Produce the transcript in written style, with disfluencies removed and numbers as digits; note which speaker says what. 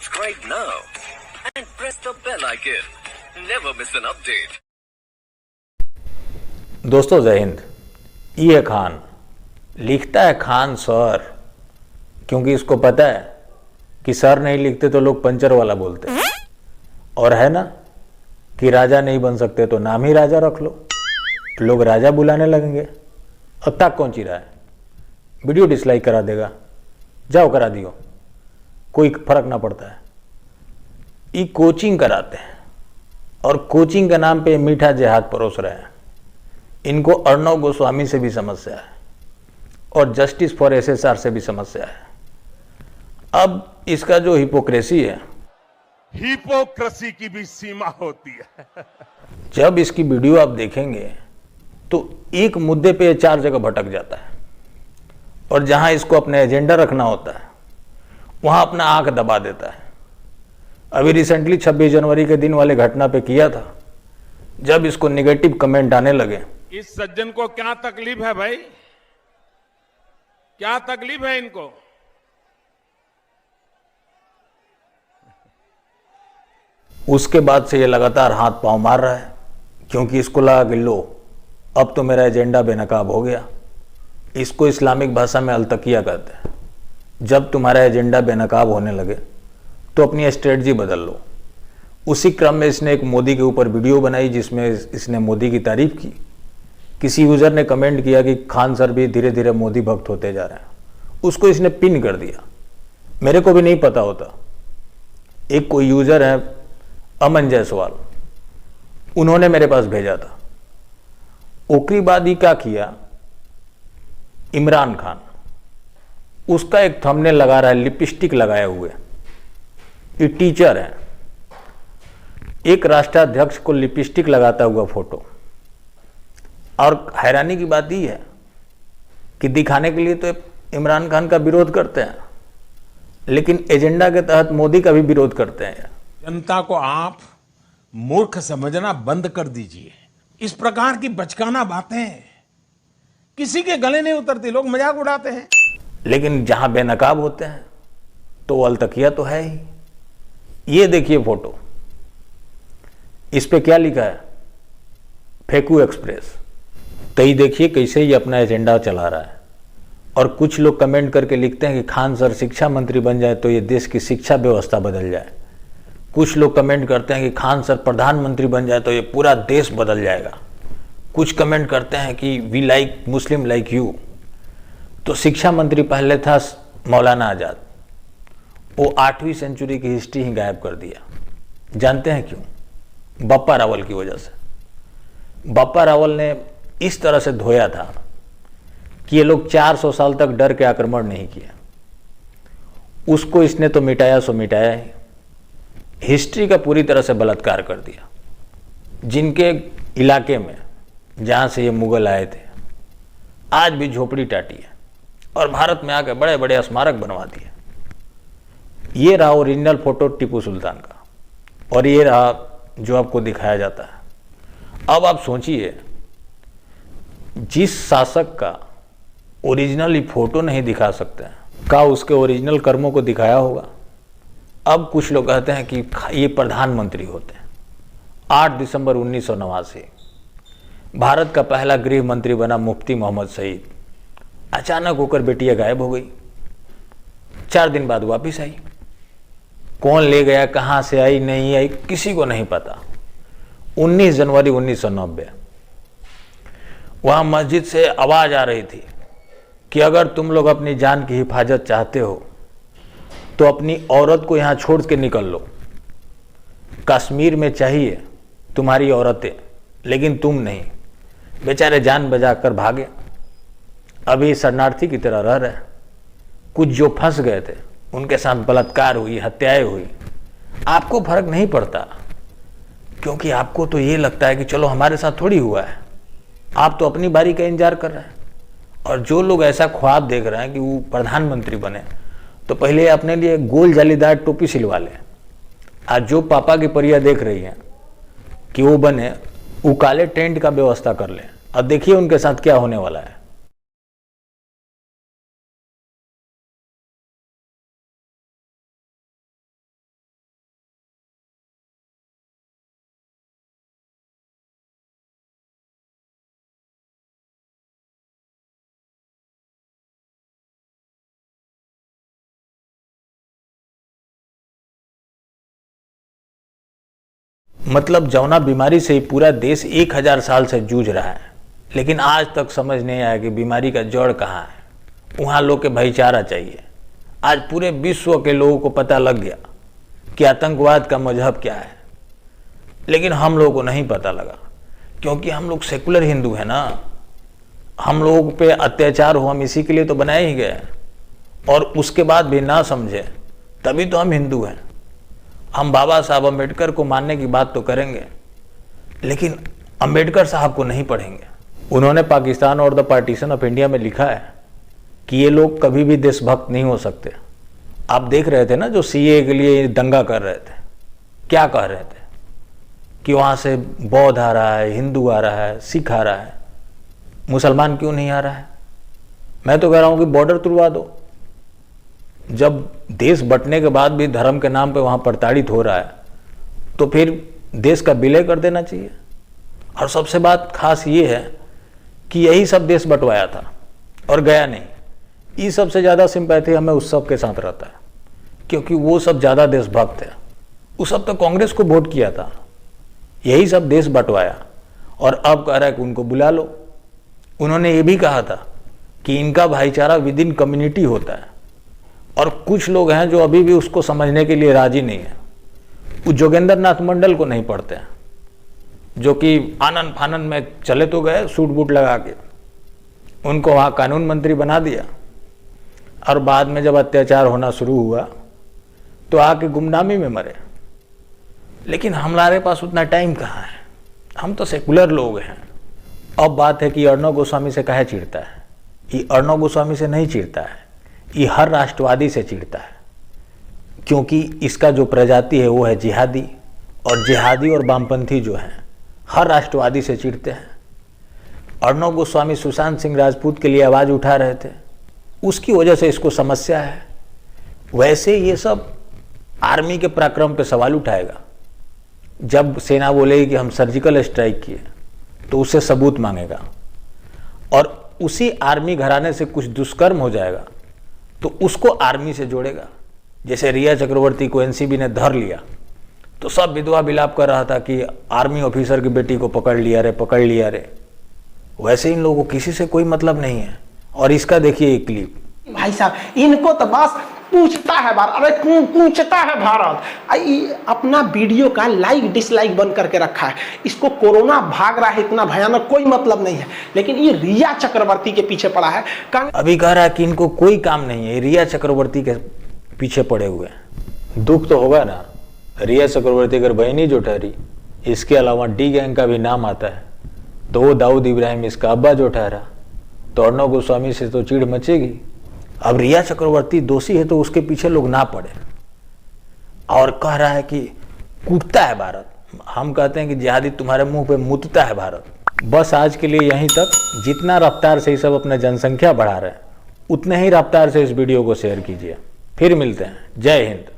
Speaker 1: Subscribe now and press the bell icon. Never miss an update.
Speaker 2: दोस्तों जय हिंद। ये खान लिखता है खान सर, क्योंकि इसको पता है कि सर नहीं लिखते तो लोग पंचर वाला बोलते हैं, और है ना कि राजा नहीं बन सकते तो नाम ही राजा रख लो, लोग राजा बुलाने लगेंगे। अब तक कौन ची रहा है? वीडियो डिसलाइक करा देगा, जाओ करा दियो, कोई फर्क ना पड़ता है। ये कोचिंग कराते हैं और कोचिंग के नाम पे मीठा जिहाद परोस रहे हैं। इनको अर्णव गोस्वामी से भी समस्या है और जस्टिस फॉर एसएसआर से भी समस्या है। अब इसका जो हिपोक्रेसी है,
Speaker 3: हिपोक्रेसी की भी सीमा होती है।
Speaker 2: जब इसकी वीडियो आप देखेंगे तो एक मुद्दे पे चार जगह भटक जाता है, और जहां इसको अपने एजेंडा रखना होता है वहां अपना आंख दबा देता है। अभी रिसेंटली 26 जनवरी के दिन वाले घटना पे किया था, जब इसको नेगेटिव कमेंट आने लगे।
Speaker 3: इस सज्जन को क्या तकलीफ है भाई? क्या तकलीफ है इनको?
Speaker 2: उसके बाद से ये लगातार हाथ पांव मार रहा है, क्योंकि इसको लगा कि लो अब तो मेरा एजेंडा बेनकाब हो गया। इसको इस्लामिक भाषा में अलतकिया कहते हैं। जब तुम्हारा एजेंडा बेनकाब होने लगे तो अपनी स्ट्रेटजी बदल लो। उसी क्रम में इसने एक मोदी के ऊपर वीडियो बनाई जिसमें इसने मोदी की तारीफ की। किसी यूजर ने कमेंट किया कि खान सर भी धीरे धीरे मोदी भक्त होते जा रहे हैं, उसको इसने पिन कर दिया। मेरे को भी नहीं पता होता। एक कोई यूजर है अमन जायसवाल, उन्होंने मेरे पास भेजा था। ओकरी बाद ही क्या किया, इमरान खान उसका एक थंबनेल लगा रहा है लिपस्टिक लगाए हुए। ये टीचर है, एक राष्ट्राध्यक्ष को लिपस्टिक लगाता हुआ फोटो। और हैरानी की बात यह है कि दिखाने के लिए तो इमरान खान का विरोध करते हैं, लेकिन एजेंडा के तहत मोदी का भी विरोध करते हैं।
Speaker 4: जनता को आप मूर्ख समझना बंद कर दीजिए। इस प्रकार की बचकाना बातें किसी के गले नहीं उतरती, लोग मजाक उड़ाते हैं।
Speaker 2: लेकिन जहां बेनकाब होते हैं तो वो अलतकिया तो है ही। ये देखिए फोटो, इस पे क्या लिखा है, फेकू एक्सप्रेस। तो ये देखिए कैसे ही अपना एजेंडा चला रहा है। और कुछ लोग कमेंट करके लिखते हैं कि खान सर शिक्षा मंत्री बन जाए तो ये देश की शिक्षा व्यवस्था बदल जाए। कुछ लोग कमेंट करते हैं कि खान सर प्रधानमंत्री बन जाए तो ये पूरा देश बदल जाएगा। कुछ कमेंट करते हैं कि we like Muslim like you. तो शिक्षा मंत्री पहले था मौलाना आजाद, वो 8वीं सेंचुरी की हिस्ट्री ही गायब कर दिया। जानते हैं क्यों? बप्पा रावल की वजह से। बप्पा रावल ने इस तरह से धोया था कि ये लोग 400 साल तक डर के आक्रमण नहीं किया। उसको इसने तो मिटाया सो मिटाया ही, हिस्ट्री का पूरी तरह से बलात्कार कर दिया। जिनके इलाके में जहां से ये मुगल आए थे आज भी झोपड़ी टाटी है, और भारत में आकर बड़े बड़े स्मारक बनवा दिए। ये रहा ओरिजिनल फोटो टिप्पू सुल्तान का, और ये रहा जो आपको दिखाया जाता है। अब आप सोचिए, जिस शासक का ओरिजिनल फोटो नहीं दिखा सकते हैं, का उसके ओरिजिनल कर्मों को दिखाया होगा। अब कुछ लोग कहते हैं कि ये प्रधानमंत्री होते हैं। 8 दिसंबर 1989 भारत का पहला गृह मंत्री बना मुफ्ती मोहम्मद सईद। अचानक होकर बेटियां गायब हो गई, 4 दिन बाद वापस आई। कौन ले गया, कहां से आई, नहीं आई, किसी को नहीं पता। 19 जनवरी 1990 वहां मस्जिद से आवाज आ रही थी कि अगर तुम लोग अपनी जान की हिफाजत चाहते हो तो अपनी औरत को यहां छोड़ के निकल लो। कश्मीर में चाहिए तुम्हारी औरतें, लेकिन तुम नहीं। बेचारे जान बचाकर भागे, अभी शरणार्थी की तरह रह रहे। कुछ जो फंस गए थे उनके साथ बलात्कार हुई, हत्याएं हुई। आपको फर्क नहीं पड़ता, क्योंकि आपको तो ये लगता है कि चलो हमारे साथ थोड़ी हुआ है। आप तो अपनी बारी का इंतजार कर रहे हैं। और जो लोग ऐसा ख्वाब देख रहे हैं कि वो प्रधानमंत्री बने, तो पहले अपने लिए गोल जालीदार टोपी सिलवा लें। आज जो पापा की परिया देख रही हैं कि वो बने, वो काले टेंट का व्यवस्था कर लें। अब देखिए उनके साथ क्या होने वाला है। मतलब जमुना बीमारी से ही पूरा देश 1000 साल से जूझ रहा है, लेकिन आज तक समझ नहीं आया कि बीमारी का जड़ कहाँ है। वहाँ लोग के भाईचारा चाहिए। आज पूरे विश्व के लोगों को पता लग गया कि आतंकवाद का मजहब क्या है, लेकिन हम लोगों को नहीं पता लगा, क्योंकि हम लोग सेकुलर हिंदू हैं ना। हम लोगों पे अत्याचार हो, हम इसी के लिए तो बनाए ही गए, और उसके बाद भी ना समझे, तभी तो हम हिंदू हैं। हम बाबा साहब अम्बेडकर को मानने की बात तो करेंगे, लेकिन अम्बेडकर साहब को नहीं पढ़ेंगे। उन्होंने पाकिस्तान और द पार्टीशन ऑफ इंडिया में लिखा है कि ये लोग कभी भी देशभक्त नहीं हो सकते। आप देख रहे थे ना जो सीए के लिए दंगा कर रहे थे, क्या कह रहे थे कि वहाँ से बौद्ध आ रहा है, हिंदू आ रहा है, सिख आ रहा है, मुसलमान क्यों नहीं आ रहा है। मैं तो कह रहा हूँ कि बॉर्डर तुड़वा दो। जब देश बंटने के बाद भी धर्म के नाम पे वहाँ प्रताड़ित हो रहा है, तो फिर देश का विलय कर देना चाहिए। और सबसे बात खास ये है कि यही सब देश बंटवाया था और गया नहीं। इस सबसे ज़्यादा सिंपैथी हमें उस सब के साथ रहता है, क्योंकि वो सब ज़्यादा देशभक्त है। उस सब तो कांग्रेस को वोट किया था, यही सब देश बंटवाया, और अब कह रहा है कि उनको बुला लो। उन्होंने ये भी कहा था कि इनका भाईचारा विद इन कम्युनिटी होता है, और कुछ लोग हैं जो अभी भी उसको समझने के लिए राजी नहीं है। वो जोगेंद्र नाथ मंडल को नहीं पढ़ते हैं, जो कि आनन फानन में चले तो गए सूट बूट लगा के, उनको वहाँ कानून मंत्री बना दिया, और बाद में जब अत्याचार होना शुरू हुआ तो आके गुमनामी में मरे। लेकिन हमारे पास उतना टाइम कहाँ है, हम तो सेकुलर लोग हैं। अब बात है कि अर्णव गोस्वामी से काहे चिढ़ता है। ये अर्णव गोस्वामी से नहीं चिढ़ता है, ये हर राष्ट्रवादी से चिढ़ता है, क्योंकि इसका जो प्रजाति है वो है जिहादी, और जिहादी और वामपंथी जो हैं हर राष्ट्रवादी से चिढ़ते हैं। अर्णव गोस्वामी सुशांत सिंह राजपूत के लिए आवाज़ उठा रहे थे, उसकी वजह से इसको समस्या है। वैसे ये सब आर्मी के पराक्रम पे सवाल उठाएगा। जब सेना बोलेगी कि हम सर्जिकल स्ट्राइक किए तो उससे सबूत मांगेगा, और उसी आर्मी घराने से कुछ दुष्कर्म हो जाएगा तो उसको आर्मी से जोड़ेगा। जैसे रिया चक्रवर्ती को एनसीबी ने धर लिया तो सब विधवा विलाप कर रहा था कि आर्मी ऑफिसर की बेटी को पकड़ लिया रे, पकड़ लिया रे। वैसे इन लोगों को किसी से कोई मतलब नहीं है। और इसका देखिए एक क्लिप।
Speaker 5: भाई साहब, इनको तो बस पूछता है भारत, अरे पूछता है भारत। अपना वीडियो का लाइक डिसलाइक बंद करके रखा है। इसको कोरोना भाग रहा है, इतना भयानक कोई मतलब नहीं है, लेकिन ये रिया चक्रवर्ती के पीछे पड़ा है।
Speaker 2: अभी कह रहा है कि इनको कोई काम नहीं है, रिया चक्रवर्ती के पीछे पड़े हुए हैं। दुख तो होगा ना, रिया चक्रवर्ती अगर बहनी जो ठहरी, इसके अलावा डी गैंग का भी नाम आता है, तो वो दाऊद इब्राहिम इसका अब्बा जो ठहरा, तो अर्णव गोस्वामी से तो चिढ़ मचेगी। अब रिया चक्रवर्ती दोषी है तो उसके पीछे लोग ना पड़े। और कह रहा है कि कूटता है भारत। हम कहते हैं कि जिहादी तुम्हारे मुंह पे मुतता है भारत। बस आज के लिए यहीं तक। जितना रफ्तार से ये सब अपना जनसंख्या बढ़ा रहे हैं, उतने ही रफ्तार से इस वीडियो को शेयर कीजिए। फिर मिलते हैं। जय हिंद।